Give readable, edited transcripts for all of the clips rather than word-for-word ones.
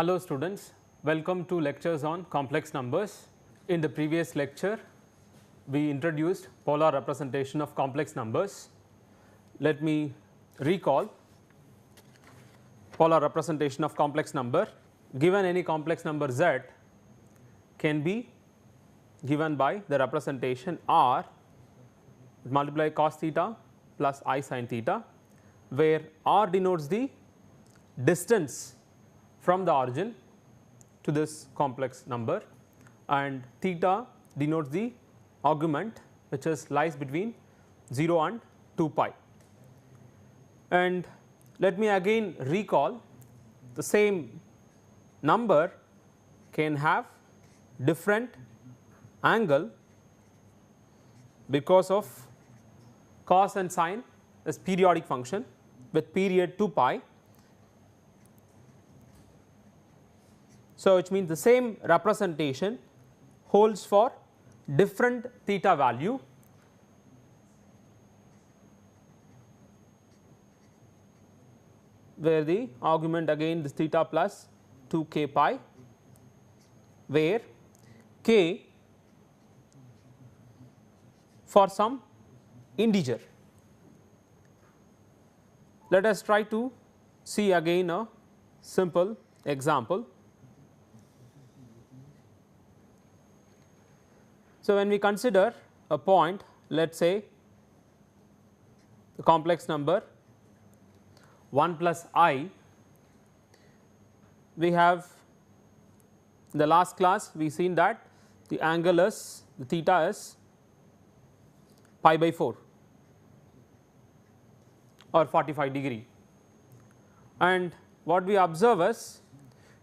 Hello students, welcome to lectures on complex numbers. In the previous lecture, we introduced polar representation of complex numbers. Let me recall polar representation of complex number. Given any complex number z can be given by the representation r multiply cos theta plus I sin theta, where r denotes the distance from the origin to this complex number and theta denotes the argument which is lies between 0 and 2 pi. And let me again recall, the same number can have different angle because of cos and sin is periodic function with period 2 pi. So, which means the same representation holds for different theta value where the argument again is theta plus 2 k pi, where k for some integer. Let us try to see again a simple example. So, when we consider a point, let us say the complex number 1 plus I, we have in the last class we seen that the angle is, the theta is pi by 4 or 45 degree, and what we observe is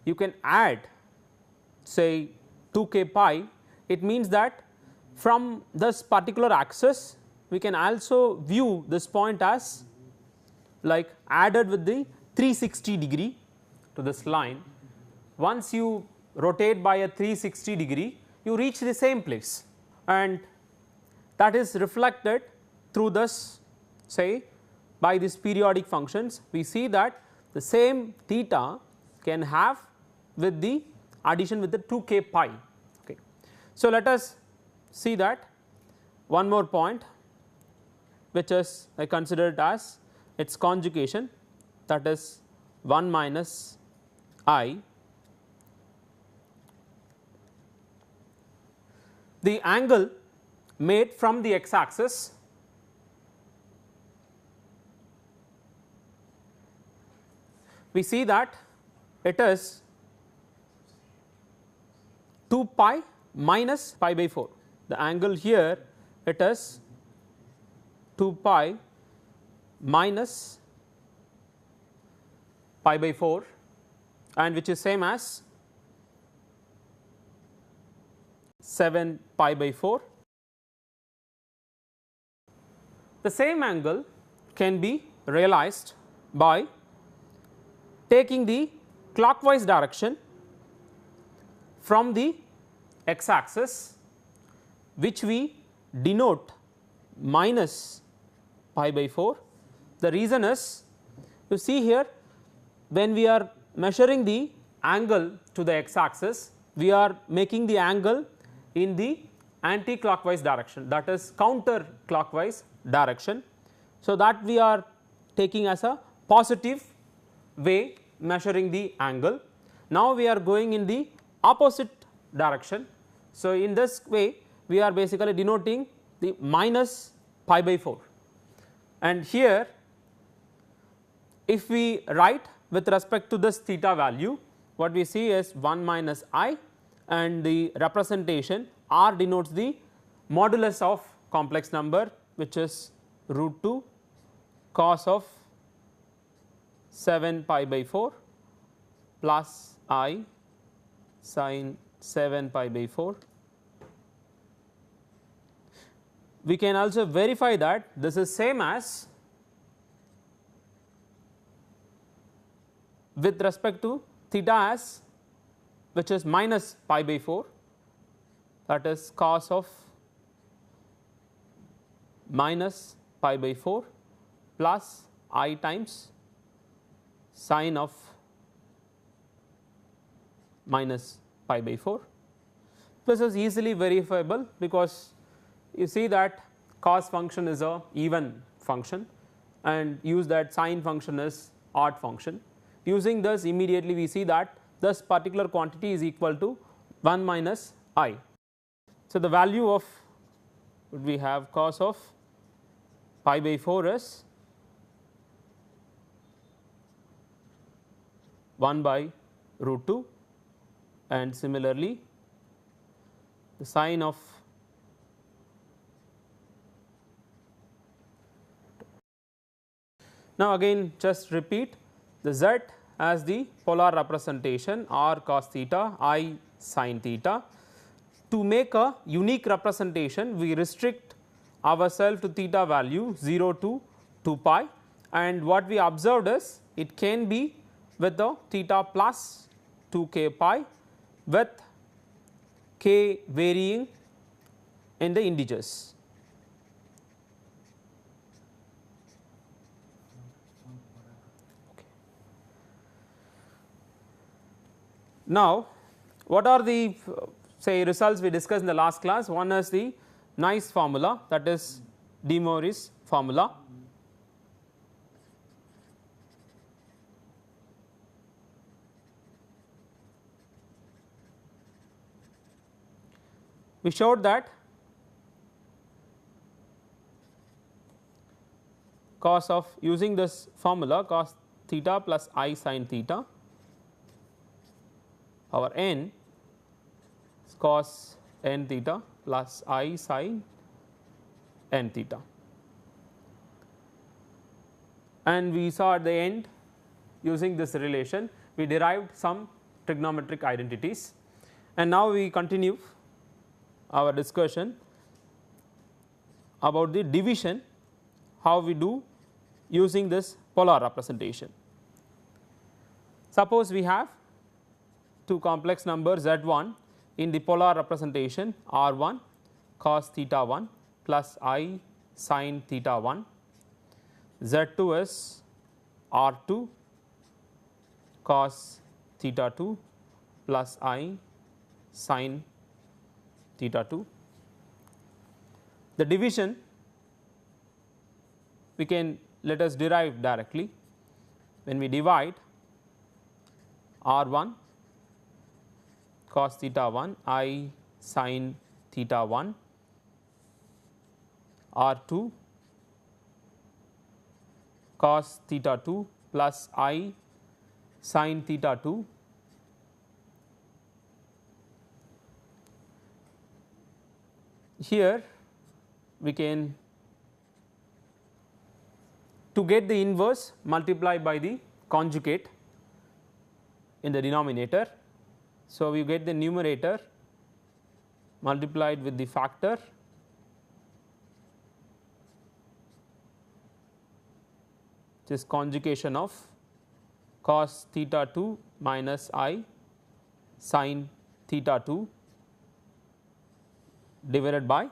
you can add say 2 k pi. It means that from this particular axis we can also view this point as like added with the 360 degree to this line. Once you rotate by a 360 degree, you reach the same place, and that is reflected through this, say by these periodic functions. We see that the same theta can have with the addition with the 2 k pi. Okay. So, let us see that one more point which is I consider it as its conjugation, that is 1 minus I. The angle made from the x axis we see that it is 2 pi minus pi by 4. The angle here it is 2 pi minus pi by 4, and which is same as 7 pi by 4. The same angle can be realized by taking the clockwise direction from the x axis, which we denote minus pi by 4. The reason is, you see here when we are measuring the angle to the x axis, we are making the angle in the anti-clockwise direction, that is counter clockwise direction. So, that we are taking as a positive way measuring the angle. Now, we are going in the opposite direction. So, in this way we are basically denoting the minus pi by 4, and here if we write with respect to this theta value, what we see is 1 minus I, and the representation r denotes the modulus of complex number, which is root 2 cos of 7 pi by 4 plus I sin 7 pi by 4. We can also verify that this is same as with respect to theta as, which is minus pi by 4, that is cos of minus pi by 4 plus I times sine of minus pi by 4. This is easily verifiable because you see that cos function is a even function and use that sine function is odd function. Using this, immediately we see that this particular quantity is equal to 1 minus I. So, the value of we have cos of pi by 4 is 1 by root 2, and similarly the sine of now again just repeat the z as the polar representation r cos theta I sin theta. To make a unique representation, we restrict ourselves to theta value 0 to 2 pi, and what we observed is it can be with the theta plus 2 k pi with k varying in the integers. Now, what are the say results we discussed in the last class? One is the nice formula, that is De Moivre's formula. We showed that cos of using this formula cos theta plus I sin theta our n is cos n theta plus I sin n theta, and we saw at the end using this relation we derived some trigonometric identities, and now we continue our discussion about the division, how we do using this polar representation. Suppose we have two complex numbers z1 in the polar representation r1 cos theta 1 plus I sin theta 1, z2 is r2 cos theta 2 plus I sin theta 2. The division we can let us derive directly. When we divide r1 cos theta 1 I sin theta 1, r2 cos theta 2 plus I sin theta 2, here we can to get the inverse multiply by the conjugate in the denominator. So, we get the numerator multiplied with the factor which is conjugation of cos theta 2 minus I sin theta 2 divided by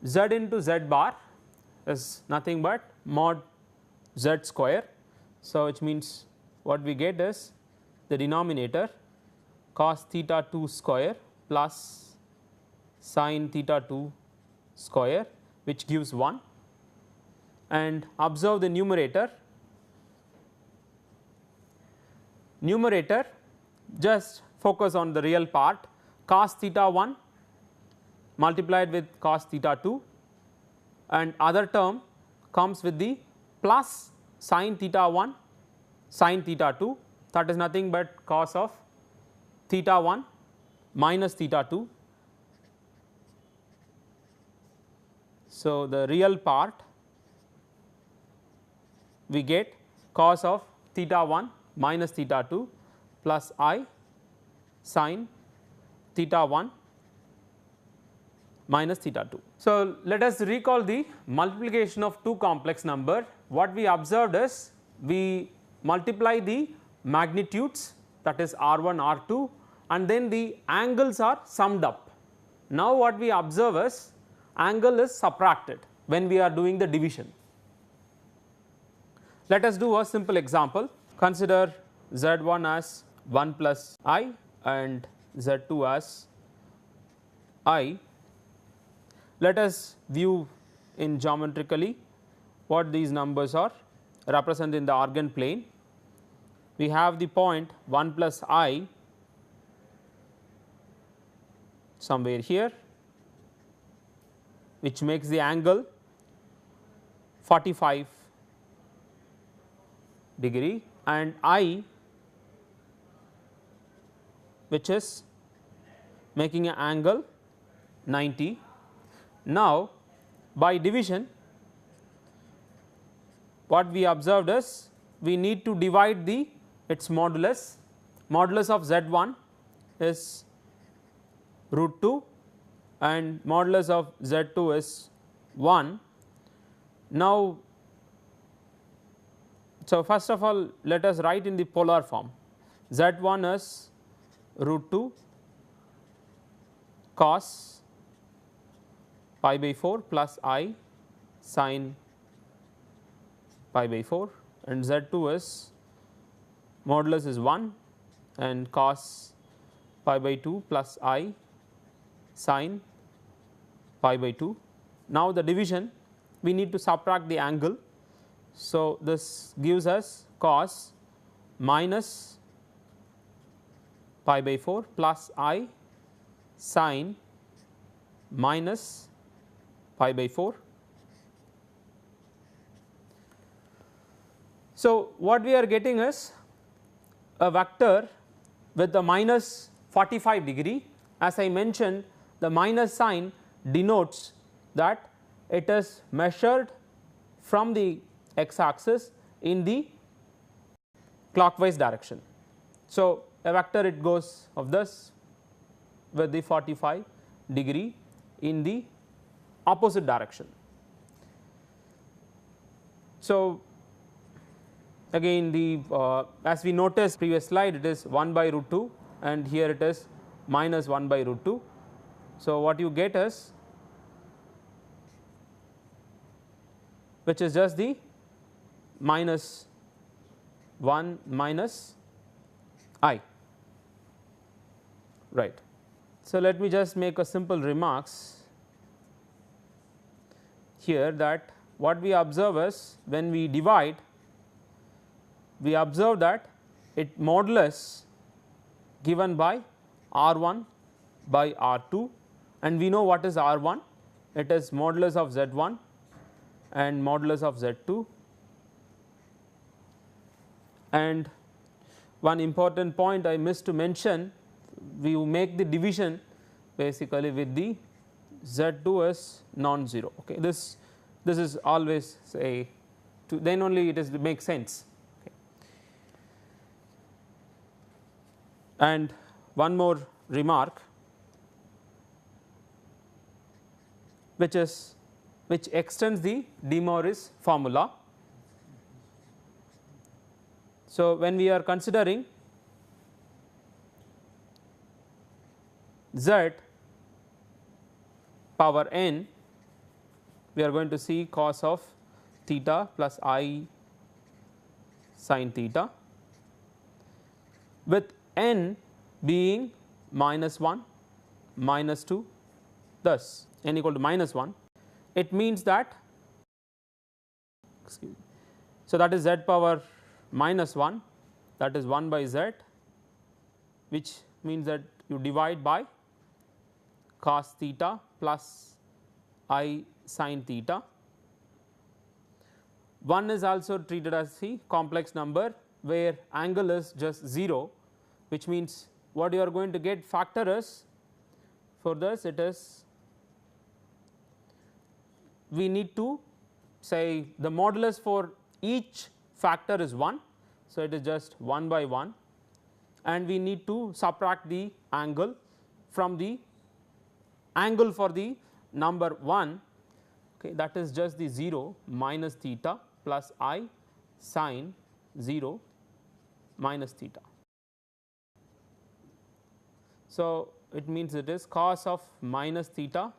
z into z bar is nothing but mod z square. So, which means what we get is the denominator cos theta 2 square plus sin theta 2 square, which gives 1, and observe the numerator. Numerator just focus on the real part, cos theta 1 multiplied with cos theta 2, and other term comes with the plus sin theta 1 sin theta 2, that is nothing but cos of theta 1 minus theta 2. So, the real part we get cos of theta 1 minus theta 2 plus I sin theta 1 minus theta 2. So, let us recall the multiplication of two complex number. What we observed is we multiply the magnitudes, that is r1 r2, and then the angles are summed up. Now, what we observe is angle is subtracted when we are doing the division. Let us do a simple example. Consider z1 as 1 plus I and Z2 as I. Let us view in geometrically what these numbers are represented in the Argand plane. We have the point 1 plus I somewhere here, which makes the angle 45 degree, and I, which is making an angle 90. Now, by division, what we observed is we need to divide the its modulus. Modulus of Z1 is root 2 and modulus of Z2 is 1. Now, so first of all, let us write in the polar form. Z1 is root 2 cos pi by 4 plus I sin pi by 4, and Z2 is modulus is 1 and cos pi by 2 plus I sin pi by 2. Now, the division, we need to subtract the angle. So, this gives us cos minus pi by 4 plus I sin minus pi by 4. So, what we are getting is a vector with a minus 45 degree. As I mentioned, the minus sign denotes that it is measured from the x axis in the clockwise direction. So, a vector, it goes of this with the 45 degree in the opposite direction. So, again the as we noticed previous slide, it is 1 by root 2 and here it is minus 1 by root 2. So, what you get is, which is just the minus 1 minus I, right. So, let me just make a simple remarks here, that what we observe is when we divide, we observe that it modulus given by R1 by R2, and we know what is R1, it is modulus of Z1 and modulus of Z2. And one important point I missed to mention, we make the division basically with the Z2 is non-zero. Okay. This is always say to, then only it is makes sense. Okay. And one more remark, which extends the De Moivre's formula. So, when we are considering z power n, we are going to see cos of theta plus I sin theta, with n being minus 1, minus 2, thus n equal to minus 1. It means that, excuse me, so that is z power minus 1, that is 1 by z, which means that you divide by cos theta plus I sin theta. 1 is also treated as the complex number where angle is just 0, which means what you are going to get factor is, for this it is, we need to say the modulus for each factor is 1. So, it is just 1 by 1 and we need to subtract the angle from the angle for the number 1, okay, that is just the 0 minus theta plus I sin 0 minus theta. So, it means it is cos of minus theta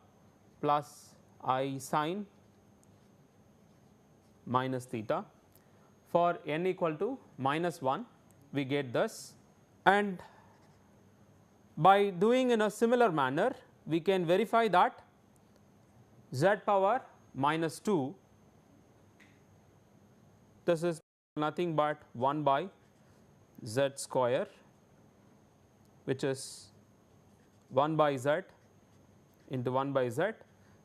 plus I sin minus theta. For n equal to minus 1, we get this, and by doing in a similar manner we can verify that z power minus 2, this is nothing but 1 by z square, which is 1 by z into 1 by z.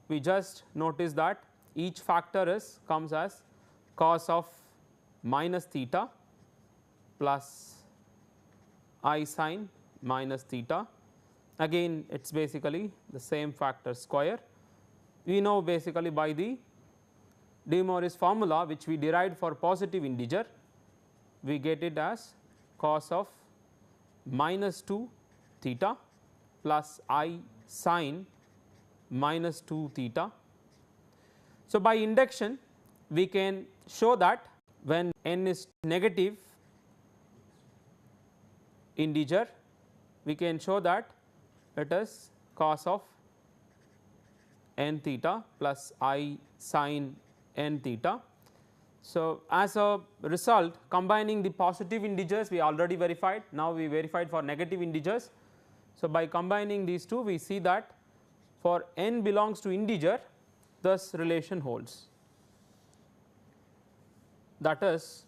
We just notice that each factor is comes as cos of minus theta plus I sin minus theta, again it is basically the same factor square. We know basically by the de Moivre's formula which we derived for positive integer, we get it as cos of minus 2 theta plus I sin minus 2 theta. So, by induction we can show that when n is negative integer, we can show that it is cos of n theta plus I sin n theta. So, as a result, combining the positive integers we already verified, now we verified for negative integers. So, by combining these two we see that for n belongs to integer this relation holds, that is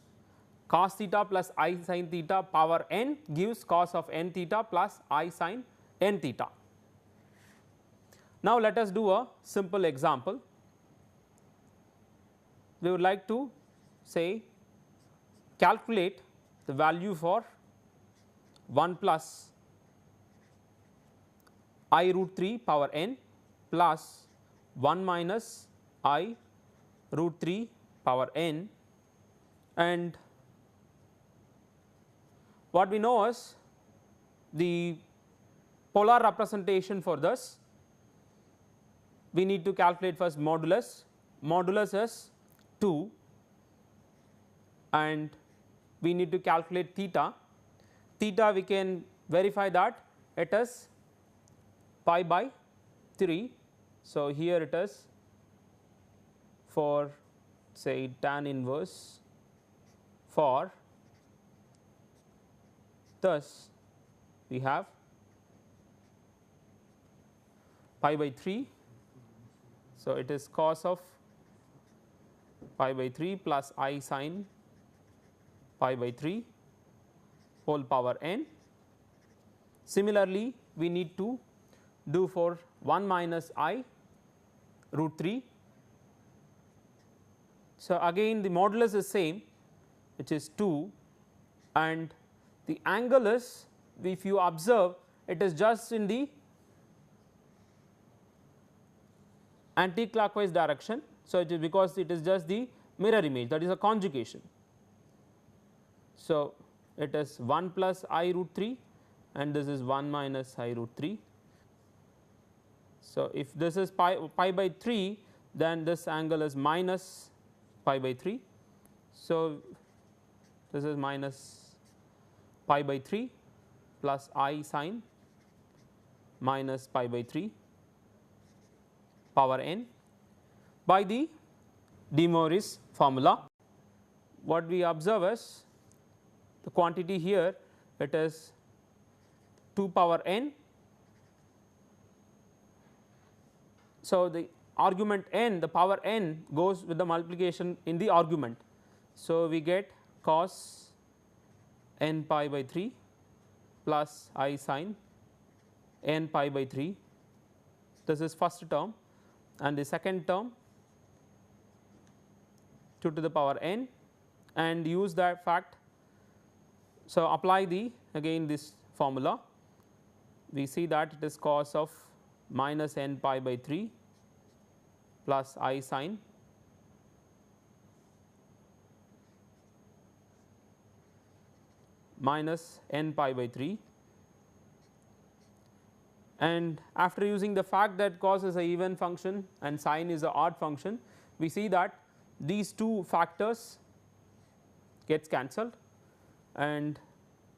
cos theta plus I sin theta power n gives cos of n theta plus I sin n theta. Now, let us do a simple example. We would like to say calculate the value for 1 plus I root 3 power n plus 1 minus I root 3 power n, and what we know is the polar representation for this. We need to calculate first modulus. Modulus is 2 and we need to calculate theta. Theta we can verify that it is pi by 3. So, here it is for say tan inverse for, thus we have pi by 3. So, it is cos of pi by 3 plus I sin pi by 3 whole power n. Similarly, we need to do for 1 minus I root 3. So, again the modulus is same, which is 2, and the angle is, if you observe, it is just in the anti-clockwise direction. So, it is because it is just the mirror image, that is a conjugation. So, it is 1 plus I root 3 and this is 1 minus I root 3. So, if this is pi by 3, then this angle is minus pi by 3. So, this is minus pi by 3 plus I sin minus pi by 3 power n by the de Moivre's formula. What we observe is the quantity here, it is 2 power n. So, the argument n, the power n goes with the multiplication in the argument. So, we get cos n pi by 3 plus I sin n pi by 3, this is first term, and the second term 2 to the power n, and use that fact. So, apply the again this formula, we see that it is cos of minus n pi by 3 plus I sin minus n pi by 3, and after using the fact that cos is a even function and sin is a odd function, we see that these two factors gets cancelled and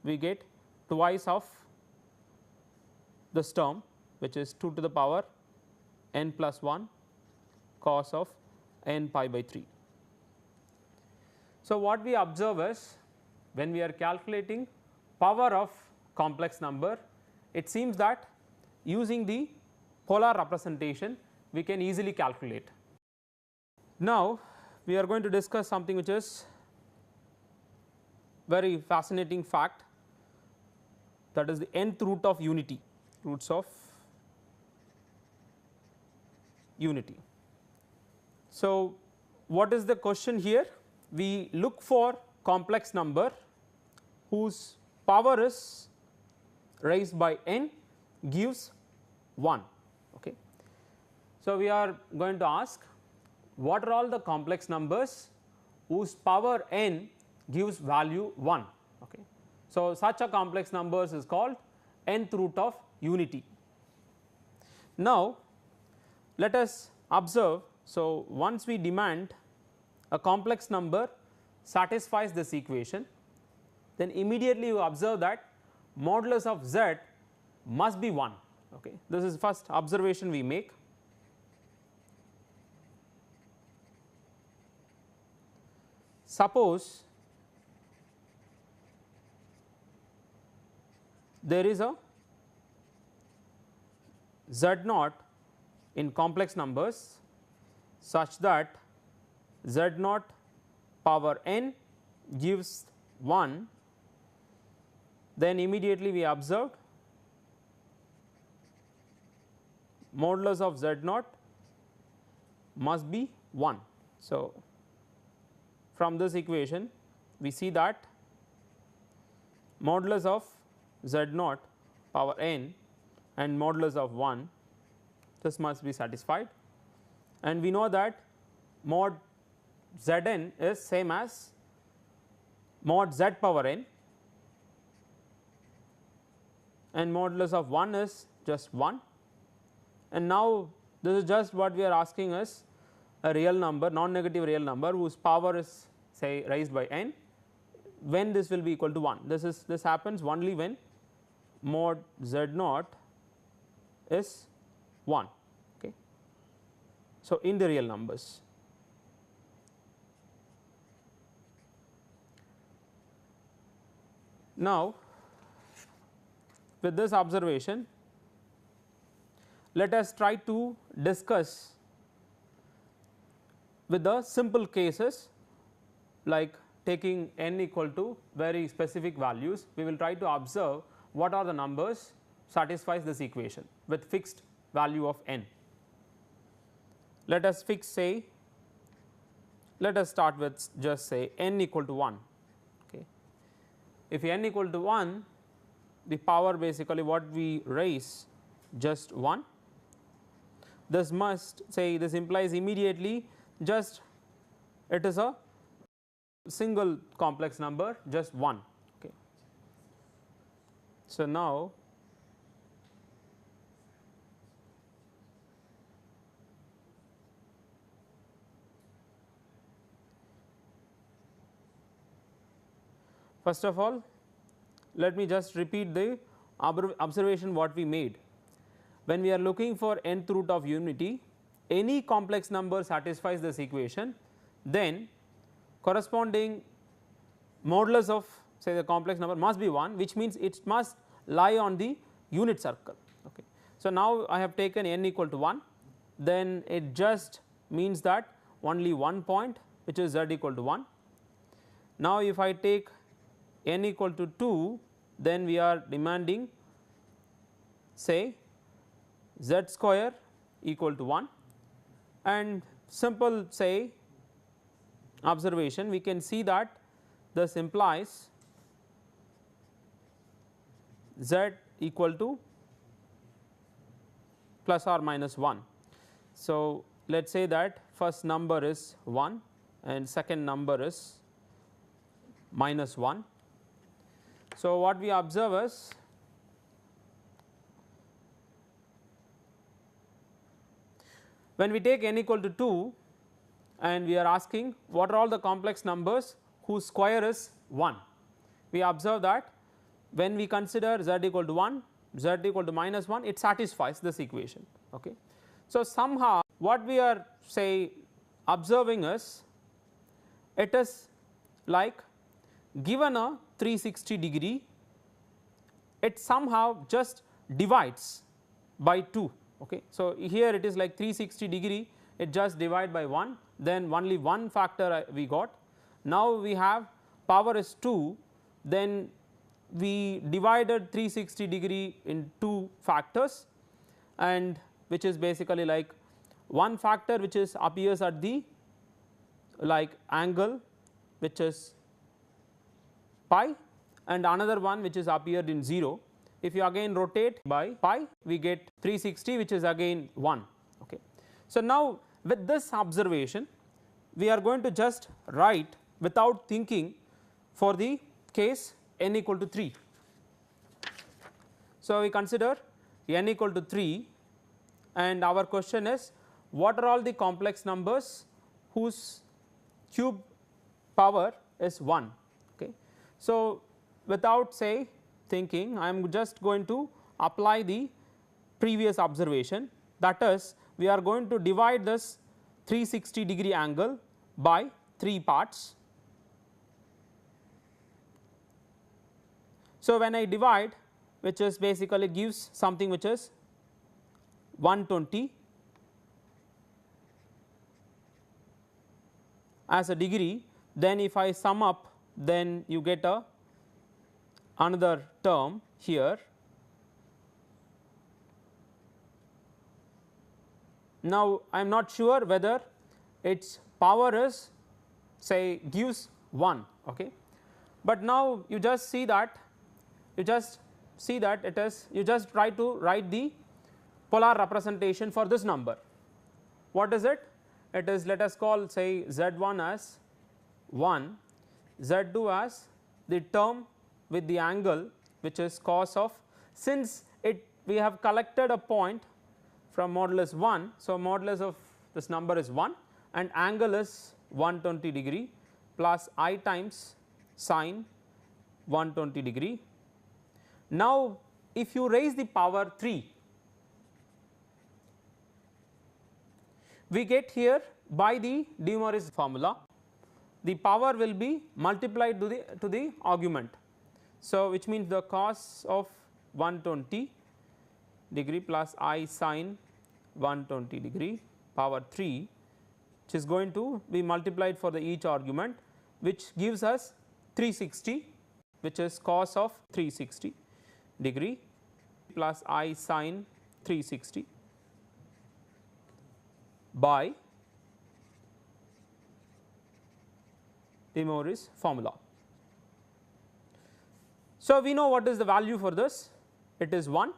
we get twice of this term, which is 2 to the power n plus 1 cos of n pi by 3. So, what we observe is when we are calculating power of complex number, it seems that using the polar representation we can easily calculate. Now we are going to discuss something which is very fascinating fact, that is the nth root of unity, roots of unity. So what is the question here? We look for complex number whose power is raised by n gives 1. Okay. So we are going to ask what are all the complex numbers whose power n gives value 1. Okay. So such a complex numbers is called nth root of unity. Now let us observe, so once we demand a complex number satisfies this equation, then immediately you observe that modulus of z must be 1. Okay. This is first observation we make. Suppose there is a z naught in complex numbers such that z naught power n gives 1, then immediately we observed modulus of z naught must be 1. So from this equation we see that modulus of z naught power n and modulus of 1, this must be satisfied, and we know that mod Zn is same as mod z power n and modulus of 1 is just 1, and now this is just what we are asking is a real number, non-negative real number whose power is say raised by n, when this will be equal to 1. This happens only when mod z naught is 1. Okay. So in the real numbers. Now with this observation let us try to discuss with the simple cases, like taking n equal to very specific values, we will try to observe what are the numbers satisfies this equation with fixed value of n. Let us fix, say, let us start with just say n equal to 1. Okay. If n equal to 1, the power basically what we raise just 1, this must say, this implies immediately just it is a single complex number just 1. Okay. So now first of all let me just repeat the observation what we made. When we are looking for nth root of unity, any complex number satisfies this equation, then corresponding modulus of say the complex number must be 1, which means it must lie on the unit circle. Okay. So now I have taken n equal to 1, then it just means that only one point which is z equal to 1. Now if I take n equal to 2, then we are demanding say z square equal to 1, and simple say observation we can see that this implies z equal to plus or minus 1. So let us say that first number is 1 and second number is minus 1. So what we observe is when we take n equal to 2 and we are asking what are all the complex numbers whose square is 1, we observe that when we consider z equal to 1, z equal to minus 1, it satisfies this equation. Okay. So somehow what we are say observing is it is like given a 360 degree, it somehow just divides by 2. Okay. So, here it is like 360 degree, it just divide by 1, then only one factor we got. Now, we have power is 2, then we divided 360 degree in 2 factors, and which is basically like one factor which is appears at the like angle which is pi, and another one which is appeared in 0. If you again rotate by pi, we get 360 which is again 1. Okay. So, now with this observation we are going to just write without thinking for the case n equal to 3. So, we consider n equal to 3, and our question is what are all the complex numbers whose cube power is 1. Okay. So, without say thinking, I am just going to apply the previous observation, that is we are going to divide this 360 degree angle by 3 parts. So, when I divide, which is basically gives something which is 120 as a degree, then if I sum up, then you get a another term here. Now, I am not sure whether its power is say gives 1, okay. But now you just see that it is, you just try to write the polar representation for this number. What is it? It is, let us call say Z1 as 1, Z2 as the term with the angle which is cos of, since it we have collected a point from modulus 1. So, modulus of this number is 1 and angle is 120 degree plus I times sine 120 degree. Now, if you raise the power 3, we get here by the de Moivre's formula, the power will be multiplied to the argument. So, which means the cos of 120 degree plus I sine 120 degree power 3, which is going to be multiplied for the each argument, which gives us 360, which is cos of 360 degree plus I sine 360 by de Moivre's formula. So, we know what is the value for this, it is 1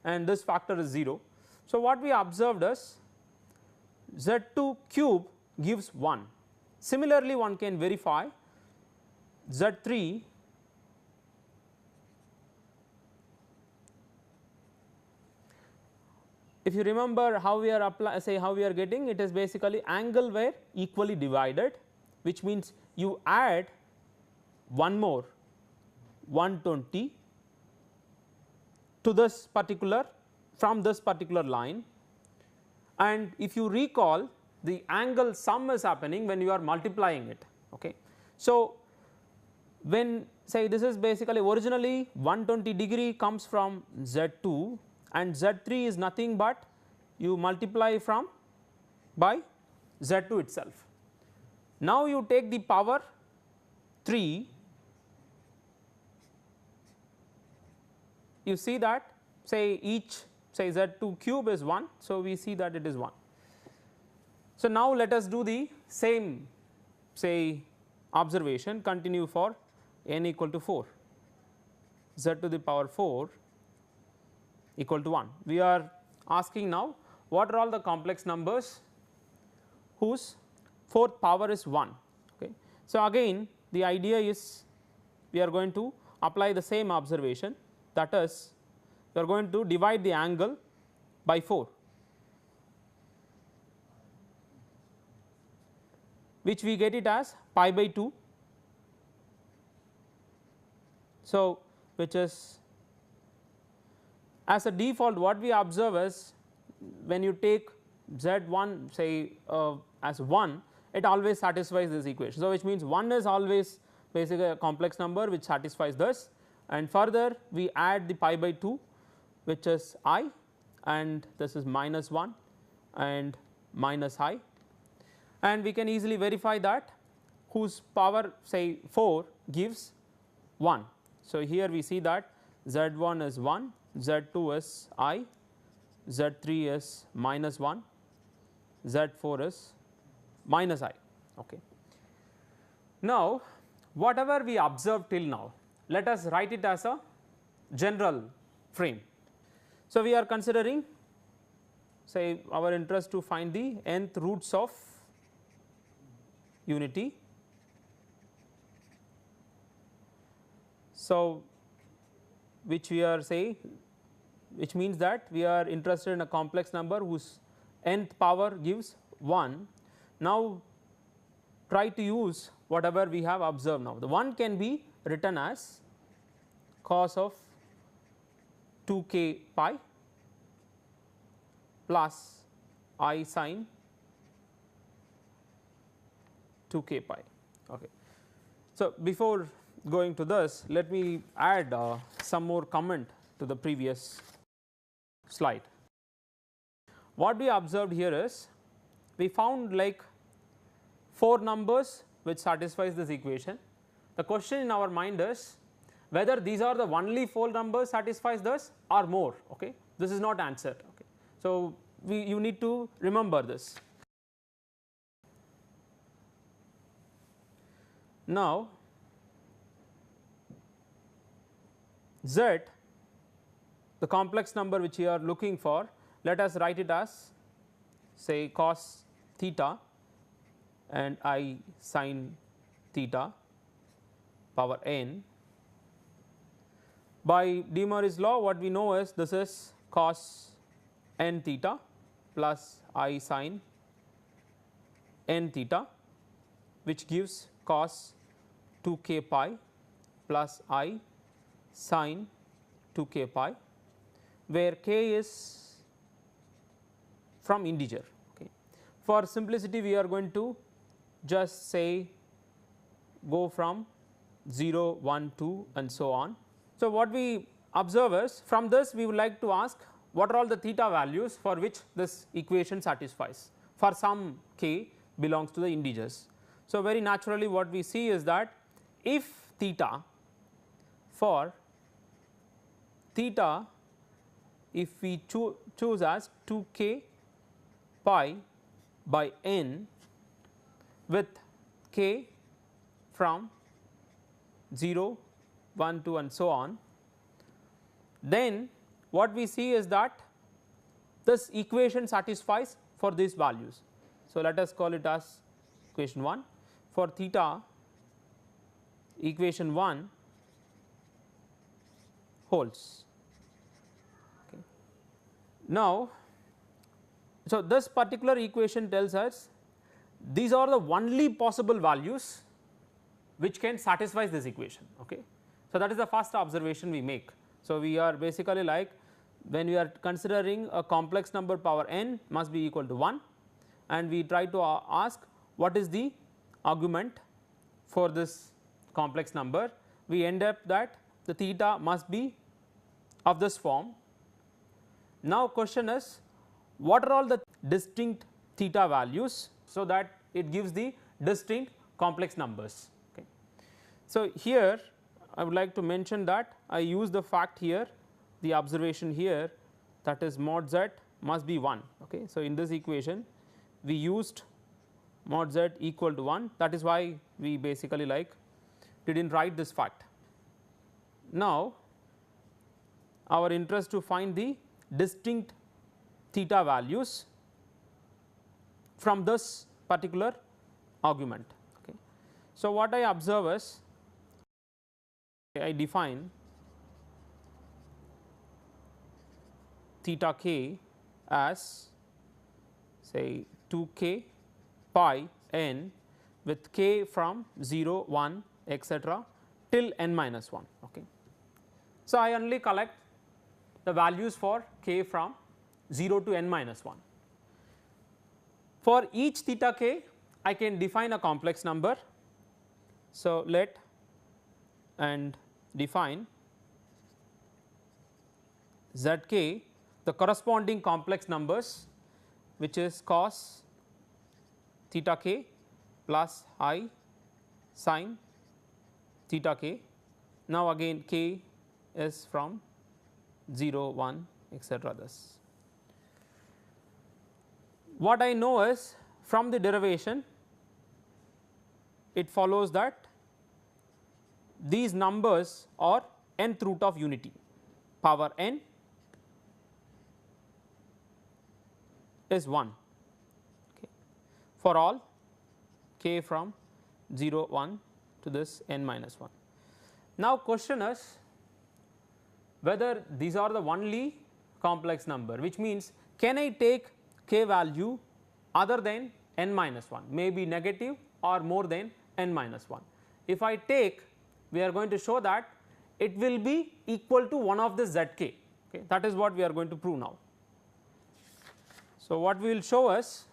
and this factor is 0. So, what we observed is Z2 cube gives 1. Similarly, one can verify Z3 if you remember how we are how we are getting, it is basically angle were equally divided, which means you add one more 120 to this particular from this particular line, and if you recall the angle sum is happening when you are multiplying it. Okay. So, when say this is basically originally 120 degree comes from Z2 and Z3 is nothing but you multiply from by Z2 itself. Now, you take the power 3, you see that say each say Z2 cube is 1. So, we see that it is 1. So, now let us do the same say observation, continue for n equal to 4, Z to the power 4 equal to 1. We are asking now what are all the complex numbers whose fourth power is 1. Okay. So, again the idea is we are going to apply the same observation, that is we are going to divide the angle by 4, which we get it as pi by 2. So, which is as a default what we observe is when you take Z1 say as 1, it always satisfies this equation. So, which means 1 is always basically a complex number which satisfies this, and further we add the pi by 2, which is I, and this is minus 1 and minus I, and we can easily verify that whose power say 4 gives 1. So, here we see that Z1 is 1, Z2 is I, Z3 is minus 1, Z4 is minus I. Okay. Now, whatever we observed till now, let us write it as a general frame. So, we are considering say our interest to find the nth roots of unity. So, which we are say, which means that we are interested in a complex number whose nth power gives 1. Now, try to use whatever we have observed now. The 1 can be written as cos of 2k pi plus I sin 2k pi. Okay. So, before going to this, let me add some more comment to the previous slide. What we observed here is we found like 4 numbers which satisfies this equation. The question in our mind is whether these are the only 4 numbers satisfies this or more. Okay. This is not answered. Okay. So, you need to remember this. Now, Z, the complex number which we are looking for, let us write it as say cos theta and I sin theta power n. By De Moivre's law, what we know is this is cos n theta plus I sin n theta, which gives cos 2k pi plus I sin 2k pi, where k is from integer. Okay. For simplicity, we are going to just say go from 0, 1, 2 and so on. So, what we observe is from this we would like to ask what are all the theta values for which this equation satisfies for some k belongs to the integers. So, very naturally what we see is that if theta for theta, if we choose as 2k pi by n with k from 0, 1, 2 and so on, then what we see is that this equation satisfies for these values. So, let us call it as equation 1 for theta, equation 1 holds. Okay. Now, so this particular equation tells us these are the only possible values which can satisfy this equation. Okay. So, that is the first observation we make. So, we are basically like when we are considering a complex number power n must be equal to 1, and we try to ask what is the argument for this complex number, we end up that the theta must be of this form. Now, question is what are all the distinct theta values, so that it gives the distinct complex numbers. Okay. So, here I would like to mention that I use the fact here, the observation here, that is mod z must be 1. Okay. So, in this equation we used mod z equal to 1, that is why we basically like did not write this fact. Now, our interest to find the distinct theta values from this particular argument. Okay. So, what I observe is I define theta k as say 2k pi n with k from 0, 1 etc. till n minus 1. Okay. So, I only collect the values for k from 0 to n minus 1. For each theta k I can define a complex number. So, let and define zk the corresponding complex numbers, which is cos theta k plus I sin theta k. Now again k is from 0, 1, etc. This. What I know is from the derivation it follows that these numbers are nth root of unity, power n is 1, okay, for all k from 0, 1 to this n minus 1. Now question is whether these are the only complex number, which means can I take k value other than n minus 1, may be negative or more than n minus 1. If I take, we are going to show that it will be equal to one of the zk, okay, that is what we are going to prove now. So what we will show is,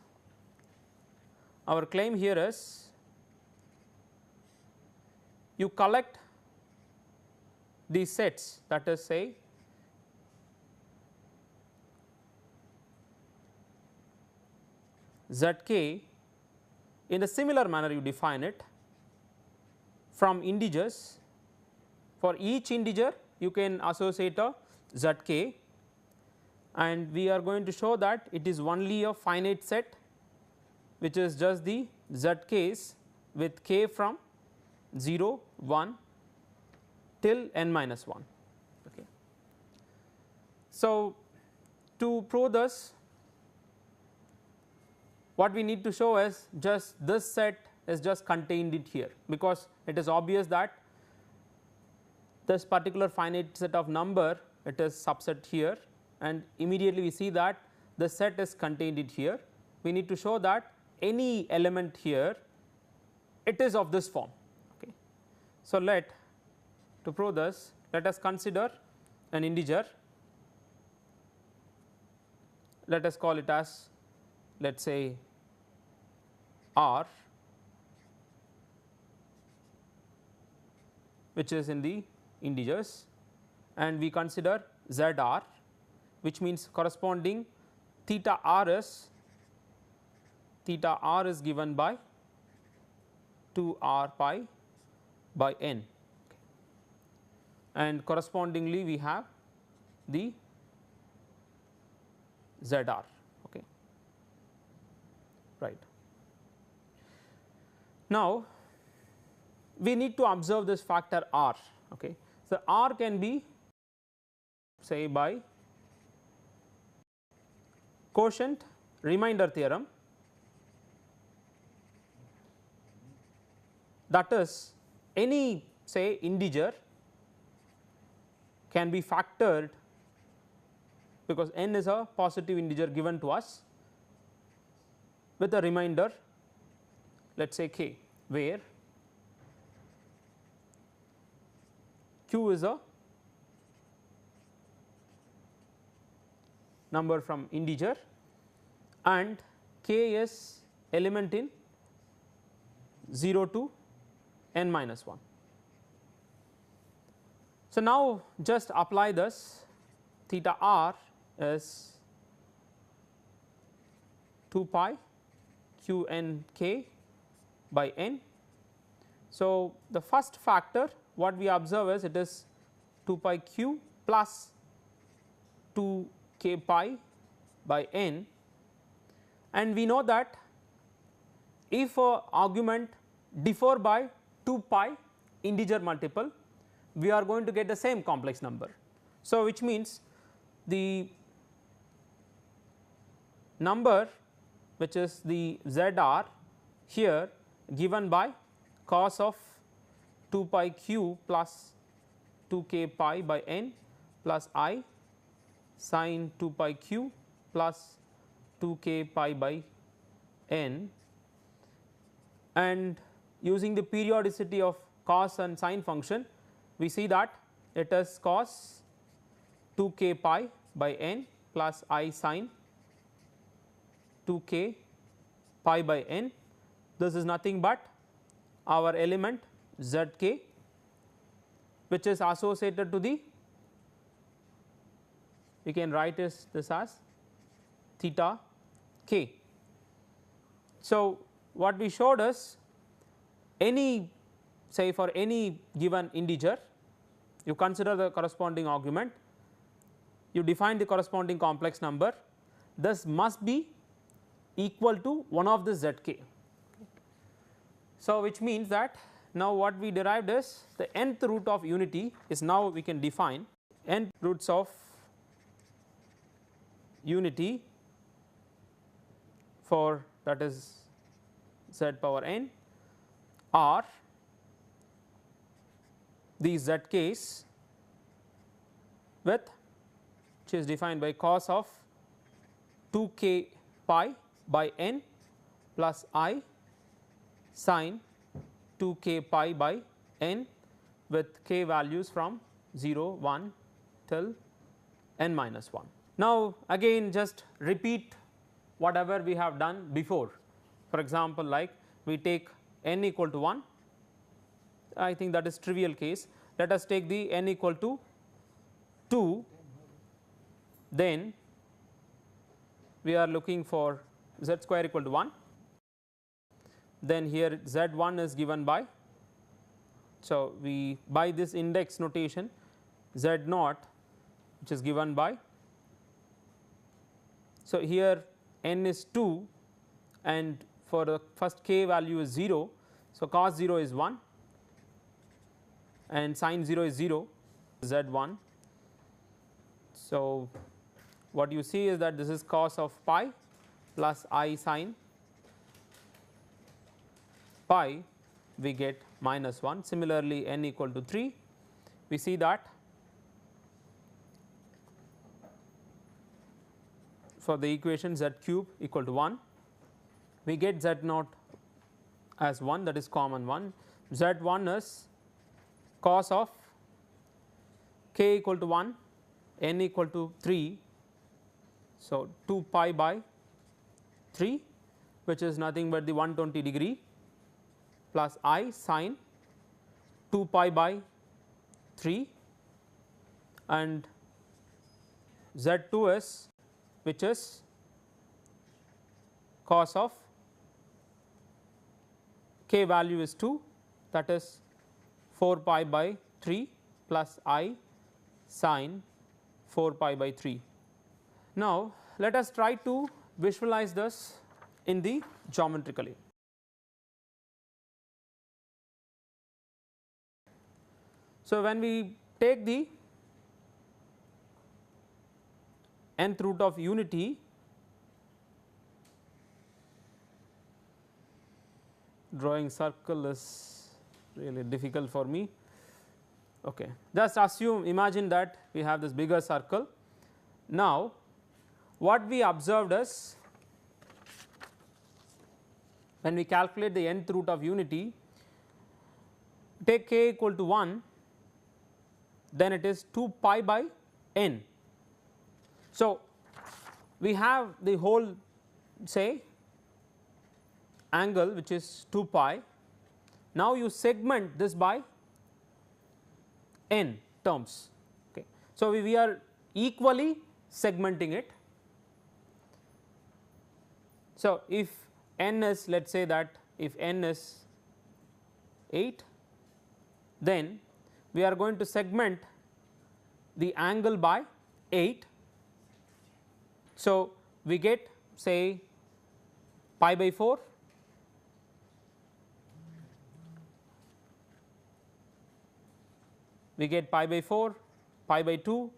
our claim here is you collect these sets, that is say zk in a similar manner you define it from integers. For each integer you can associate a zk, and we are going to show that it is only a finite set which is just the zk's with k from 0, 1 till n minus 1. Okay. So to prove this, what we need to show is just this set is just contained it here, because it is obvious that this particular finite set of number, it is subset here, and immediately we see that the set is contained it here. We need to show that any element here it is of this form. Okay. So to prove this, let us consider an integer, let us call it as, let us say r, which is in the integers, and we consider zr, which means corresponding theta r is given by 2r pi by n, okay, and correspondingly we have the zr, okay, right. Now we need to observe this factor r, okay. So r can be say by quotient remainder theorem, that is any say integer can be factored, because n is a positive integer given to us with a remainder, let us say k, where q is a number from integer and k is element in 0 to n minus 1. So now just apply this, theta r is 2 pi q n k by n. So the first factor what we observe is it is 2 pi q plus 2 k pi by n, and we know that if a argument differ by 2 pi integer multiple, we are going to get the same complex number. So which means the number which is the zr here given by cos of 2 pi q plus 2 k pi by n plus I sin 2 pi q plus 2 k pi by n, and using the periodicity of cos and sin function we see that it is cos 2 k pi by n plus I sin 2 k pi by n. This is nothing but our element zk, which is associated to the we can write this as theta k. So, what we showed is any, say for any given integer, you consider the corresponding argument, you define the corresponding complex number, this must be equal to one of the zk. So, which means that now what we derived is the nth root of unity is, now we can define nth roots of unity for, that is z power n, are these zk's with, which is defined by cos of 2k pi by n plus I sin 2k pi by n with k values from 0, 1 till n minus 1. Now again just repeat whatever we have done before. For example, like we take n equal to 1, I think that is trivial case. Let us take the n equal to 2, then we are looking for z square equal to 1, then here z1 is given by, so we by this index notation z0 which is given by, so here n is 2 and for the first k value is 0, so cos 0 is 1 and sin 0 is 0, z1. So what you see is that this is cos of pi plus I sin pi, we get minus 1. Similarly n equal to 3, we see that for the equation z cube equal to 1, we get z0 as 1, that is common one. Z1 is cos of k equal to 1, n equal to 3, so 2 pi by 3, which is nothing but the 120 degree plus I sin 2 pi by 3, and z2 is, which is cos of k value is 2, that is 4 pi by 3 plus I sin 4 pi by 3. Now let us try to visualize this in the geometrically. So when we take the nth root of unity, drawing circle is really difficult for me. Okay, just assume, imagine that we have this bigger circle. Now what we observed is, when we calculate the nth root of unity, take k equal to 1, then it is 2 pi by n. So we have the whole, say, angle which is 2 pi. Now you segment this by n terms. Okay. So we are equally segmenting it. So if n is, let us say that if n is 8, then we are going to segment the angle by 8. So we get, say, pi by 4, we get pi by 4, pi by 2,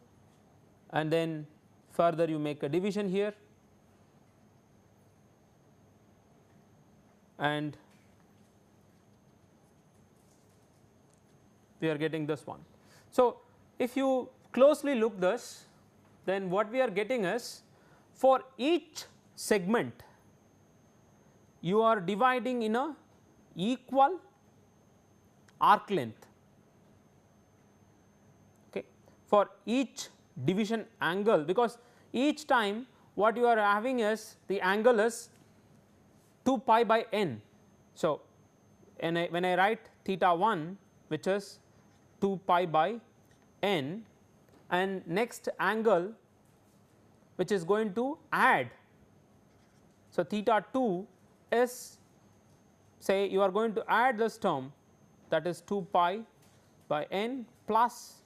and then further you make a division here, and we are getting this one. So if you closely look this, then what we are getting is, for each segment you are dividing in a equal arc length. Okay. For each division angle, because each time what you are having is the angle is 2 pi by n. So when I write theta 1, which is 2 pi by n, and next angle which is going to add. So, theta 2 is, say you are going to add this term, that is 2 pi by n plus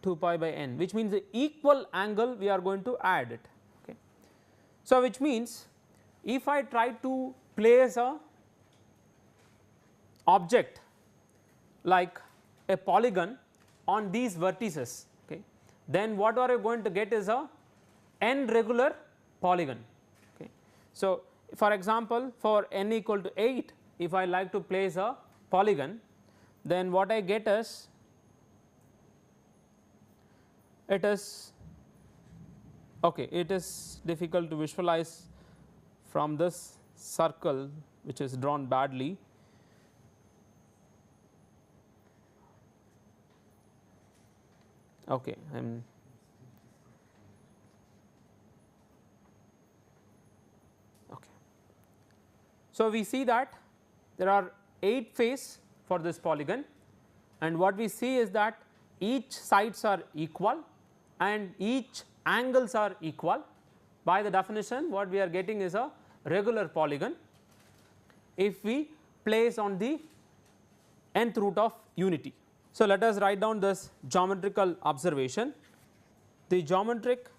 2 pi by n, which means the equal angle we are going to add it. Okay. So, which means if I try to place a object like a polygon on these vertices, okay, then what are you going to get is a n regular polygon. Okay. So, for example, for n equal to 8, if I like to place a polygon, then what I get is, it is okay, it is difficult to visualize from this circle which is drawn badly. Okay, okay. So, we see that there are 8 faces for this polygon, and what we see is that each sides are equal and each angles are equal. By the definition, what we are getting is a regular polygon if we place on the nth root of unity. So, let us write down this geometrical observation. The geometric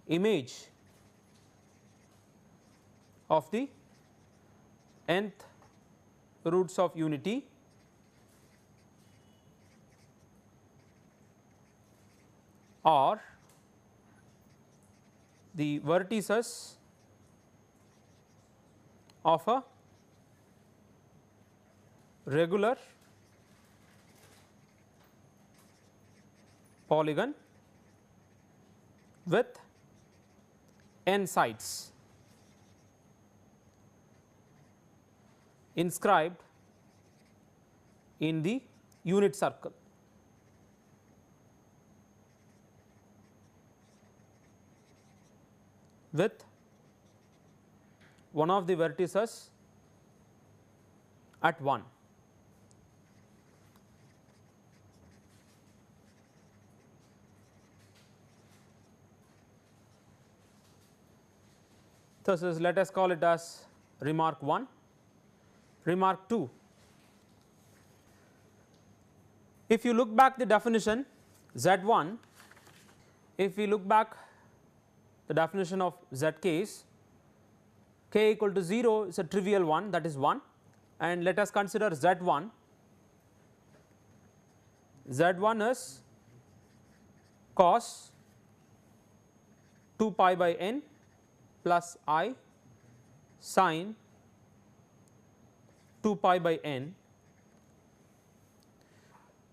image of the nth roots of unity are the vertices of a regular polygon with n sides inscribed in the unit circle. With one of the vertices at 1. This is, let us call it as remark 1. Remark 2, if you look back the definition Z1, if we look back the definition of Z case, k equal to 0 is a trivial one, that is 1, and let us consider Z1. Z1 is cos 2 pi by n plus I sin 2 pi by n.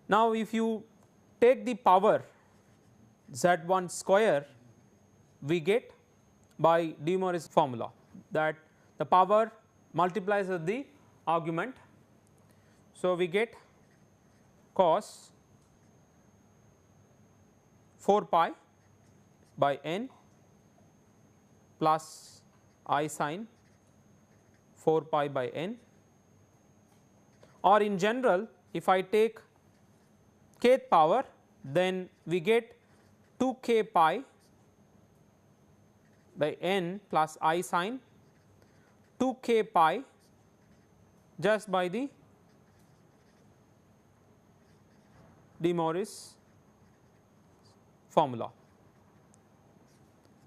Now, if you take the power Z1 square, we get by De Moivre's formula that the power multiplies with the argument. So, we get cos 4 pi by n plus I sin 4 pi by n, or in general if I take kth power, then we get 2k pi by n plus I sin 2k pi just by the De Moivre's formula.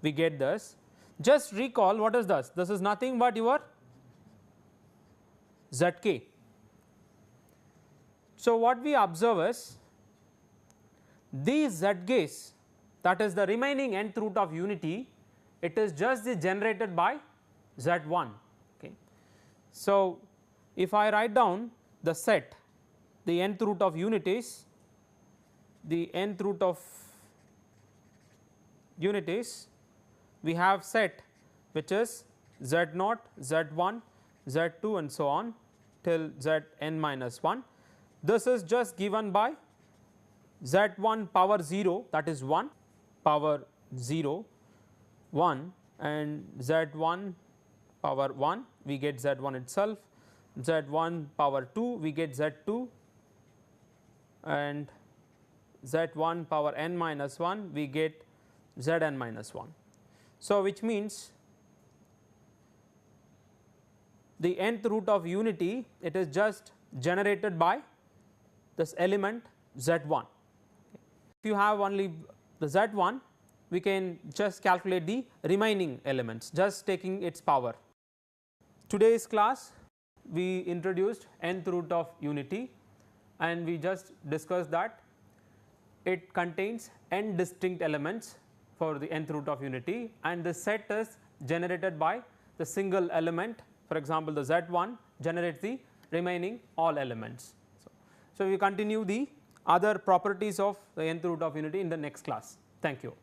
We get this. Just recall what is this? This is nothing but your Zk. So, what we observe is these Zk's, that is the remaining nth root of unity, it is just the generated by Z1. Okay. So, if I write down the set, the nth root of unities, the nth root of unities, we have set which is Z0, Z1, Z2 and so on till Zn minus 1. This is just given by Z1 power 0, that is 1 power 0 1, and Z1 power 1 we get Z1 itself, Z1 power 2 we get Z2, and z1 power n minus 1, we get zn minus 1. So, which means the nth root of unity, it is just generated by this element z1. If you have only the z1, we can just calculate the remaining elements just taking its power. Today's class we introduced nth root of unity, and we just discussed that it contains n distinct elements for the nth root of unity, and the set is generated by the single element. For example, the z1 generates the remaining all elements. So we continue the other properties of the nth root of unity in the next class. Thank you.